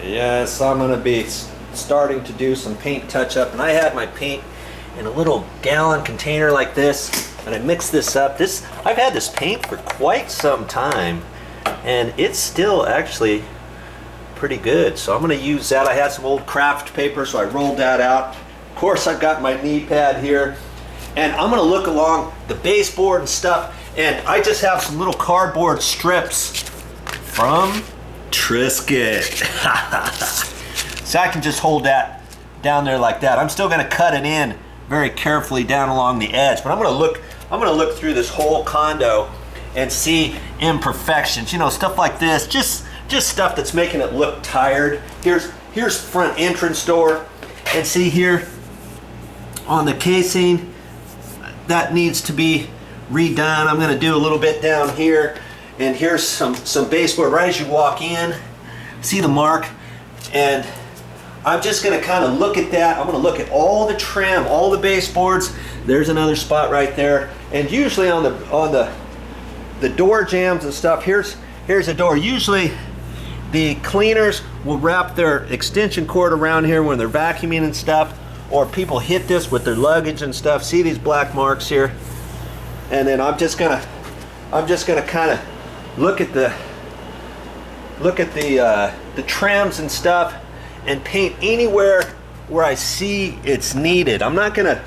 Yes, I'm gonna be starting to do some paint touch-up, and I had my paint in a little gallon container like this, and I mixed this up. I've had this paint for quite some time, and it's still actually pretty good. So I'm gonna use that. I had some old craft paper, so I rolled that out. Of course, I've got my knee pad here, and I'm gonna look along the baseboard and stuff, and I just have some little cardboard strips from Triscuit. So I can just hold that down there like that. I'm still gonna cut it in very carefully down along the edge, but I'm gonna look through this whole condo and see imperfections, you know, stuff like this, just stuff that's making it look tired. Here's front entrance door, and see here on the casing, that needs to be redone. I'm gonna do a little bit down here, and here's some baseboard right as you walk in. See the mark? And I'm just gonna kind of look at that. I'm gonna look at all the trim, all the baseboards. There's another spot right there. And usually on the door jambs and stuff, here's a door. Usually the cleaners will wrap their extension cord around here when they're vacuuming and stuff, or people hit this with their luggage and stuff. See these black marks here? And then I'm just gonna kind of look at the trims and stuff, and paint anywhere where I see it's needed. I'm not gonna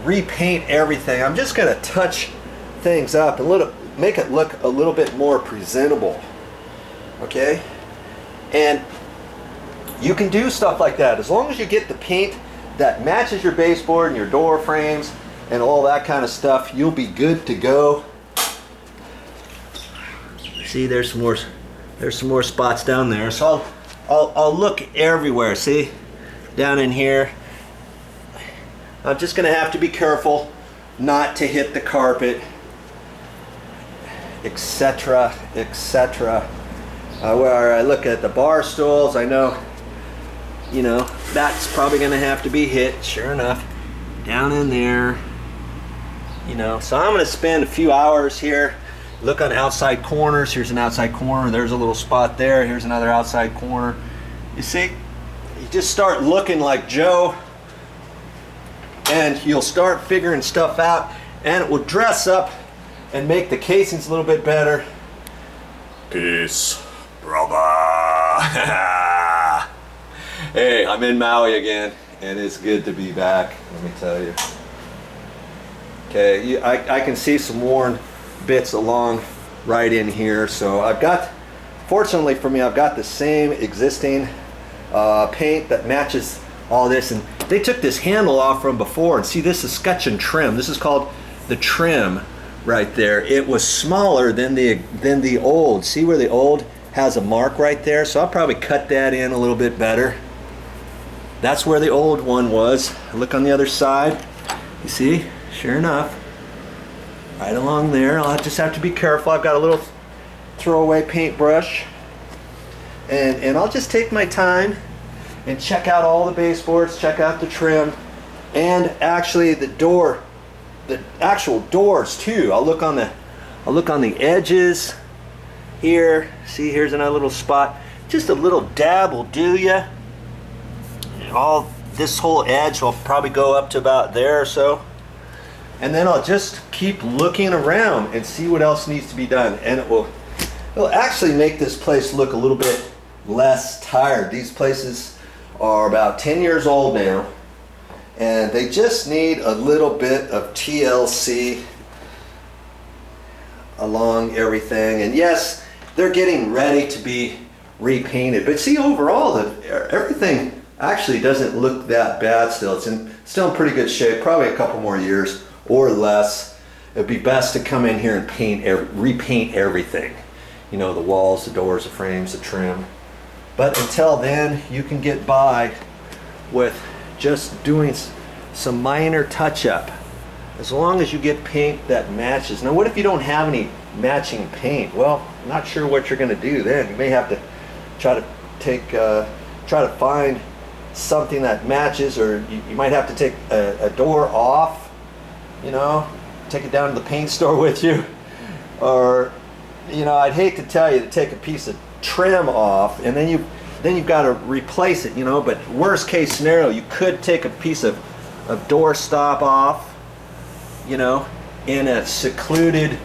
repaint everything. I'm just gonna touch things up and make it look a little bit more presentable. Okay? And you can do stuff like that as long as you get the paint that matches your baseboard and your door frames and all that kind of stuff. You'll be good to go. See, there's some more spots down there. So I'll look everywhere. See, down in here. I'm just gonna have to be careful not to hit the carpet, etc., etc. Where I look at the bar stools, I know, you know, that's probably gonna have to be hit. Sure enough, down in there, you know. So I'm gonna spend a few hours here. Look on outside corners. Here's an outside corner. There's a little spot there. Here's another outside corner. You see, you just start looking like Joe, and you'll start figuring stuff out, and it will dress up and make the casings a little bit better. Peace, brother. Hey, I'm in Maui again, and it's good to be back, let me tell you. Okay, I can see some worn bits along right in here. So I've got, fortunately for me, I've got the same existing paint that matches all this, and they took this handle off from before, and see, this is scutcheon trim. This is called the trim right there. It was smaller than the old. See where the old has a mark right there? So I'll probably cut that in a little bit better. That's where the old one was. Look on the other side. You see, sure enough, right along there. I'll just have to be careful. I've got a little throwaway paintbrush, and I'll just take my time and check out all the baseboards, check out the trim, and actually the actual doors too. I'll look on the edges here. See, here's another little spot. Just a little dab will do ya. This whole edge will probably go up to about there or so. And then I'll just keep looking around and see what else needs to be done. And it'll actually make this place look a little bit less tired. These places are about 10 years old now, and they just need a little bit of TLC along everything. And yes, they're getting ready to be repainted. But see, overall, everything actually doesn't look that bad still. It's still in pretty good shape. Probably a couple more years or less. It'd be best to come in here and repaint everything. You know, the walls, the doors, the frames, the trim. But until then, you can get by with just doing some minor touch-up, as long as you get paint that matches. Now, what if you don't have any matching paint? Well, I'm not sure what you're going to do then. You may have to try to find something that matches, or you might have to take a door off, you know, take it down to the paint store with you, or you know, I'd hate to tell you to take a piece of trim off and then you've got to replace it, you know, but worst case scenario, you could take a piece of door stop off, you know, in a secluded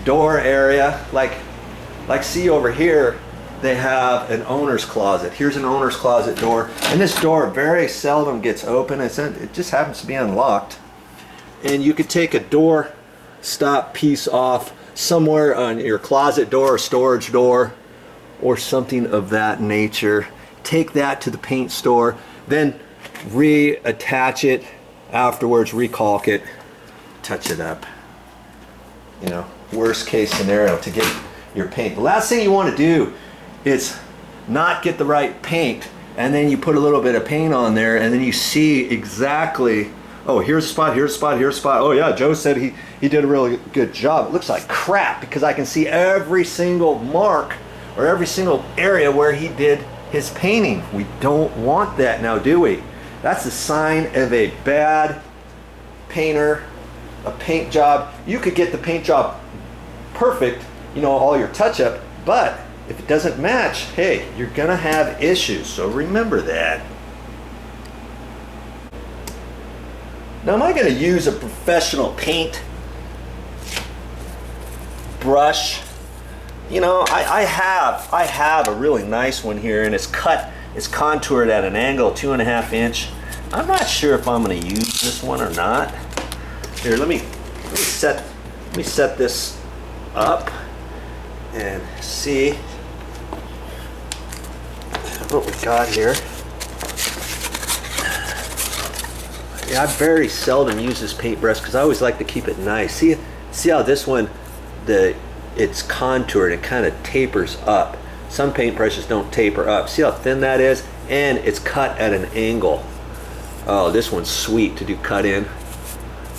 door area, like see over here, they have an owner's closet. Here's an owner's closet door, and this door very seldom gets open. It just happens to be unlocked, and you could take a door stop piece off somewhere on your closet door or storage door or something of that nature. Take that to the paint store, then reattach it afterwards, recalk it, touch it up. You know, worst case scenario to get your paint. The last thing you want to do is not get the right paint, and then you put a little bit of paint on there and then you see exactly, oh, here's a spot, here's a spot, here's a spot. Oh yeah, Joe said he did a really good job. It looks like crap because I can see every single mark or every single area where he did his painting. We don't want that now, do we? That's a sign of a bad painter, a paint job. You could get the paint job perfect, you know, all your touch-up, but if it doesn't match, hey, you're gonna have issues, so remember that. Now, am I gonna use a professional paint brush? You know, I have a really nice one here, and it's contoured at an angle, 2.5 inch. I'm not sure if I'm gonna use this one or not. Here, let me set this up and see what we got here. Yeah, I very seldom use this paintbrush because I always like to keep it nice. See how this one, it's contoured, it kind of tapers up. Some paintbrushes don't taper up. See how thin that is? And it's cut at an angle. Oh, this one's sweet to do cut in.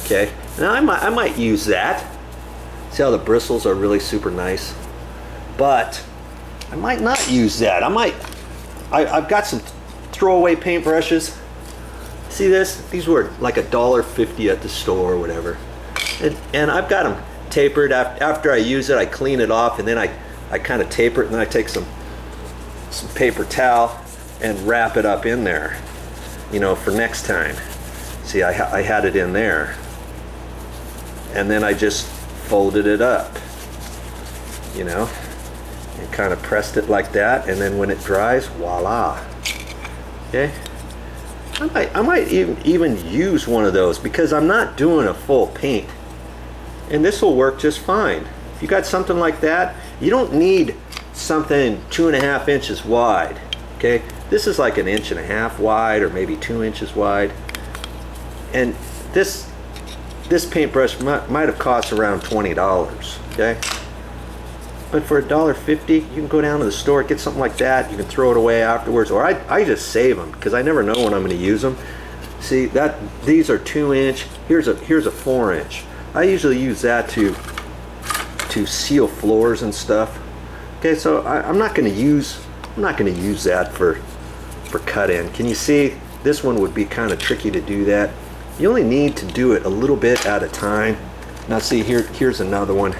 Okay, now I might use that. See how the bristles are really super nice? But I might not use that. I've got some throwaway paintbrushes. See this? These were like $1.50 at the store or whatever. And I've got them tapered. After I use it, I clean it off, and then I kind of taper it, and then I take some paper towel and wrap it up in there, you know, for next time. See, I had it in there. And then I just folded it up, you know, and kind of pressed it like that, and then when it dries, voila. Okay, I might even use one of those because I'm not doing a full paint, and this will work just fine. If you got something like that, you don't need something 2.5 inches wide. Okay, this is like 1.5 inches wide, or maybe 2 inches wide, and this paintbrush might have cost around $20, okay? But for $1.50, you can go down to the store, get something like that, you can throw it away afterwards, or I just save them, because I never know when I'm gonna use them. See, these are 2 inch, here's a 4 inch. I usually use that to seal floors and stuff. Okay, so I'm not gonna use that for cut in. Can you see, this one would be kind of tricky to do that. You only need to do it a little bit at a time. Now see, here's another one.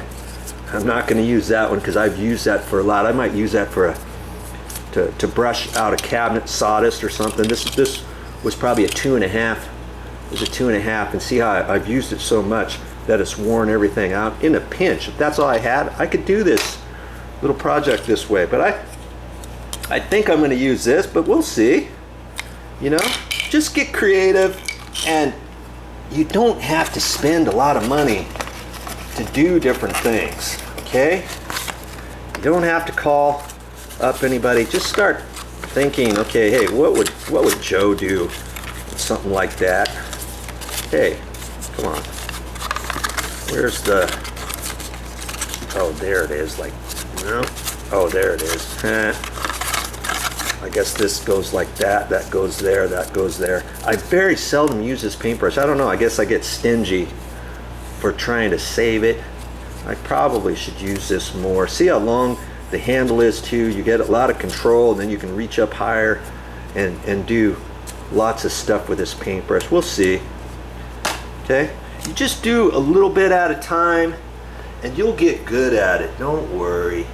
I'm not going to use that one because I've used that for a lot. I might use that for to brush out a cabinet sawdust or something. This was probably a 2.5. It was a 2.5, and see how I've used it so much that it's worn everything out. In a pinch, if that's all I had, I could do this little project this way. But I think I'm going to use this, but we'll see. You know, just get creative. And you don't have to spend a lot of money to do different things, okay? You don't have to call up anybody. Just start thinking, okay, hey, what would Joe do with something like that? Hey, come on. Where's the, oh, there it is, like, no, oh, there it is. I guess this goes like that, that goes there, that goes there. I very seldom use this paintbrush. I don't know, I guess I get stingy for trying to save it. I probably should use this more. See how long the handle is too? You get a lot of control, and then you can reach up higher and do lots of stuff with this paintbrush. We'll see. Okay, you just do a little bit at a time, and you'll get good at it. Don't worry.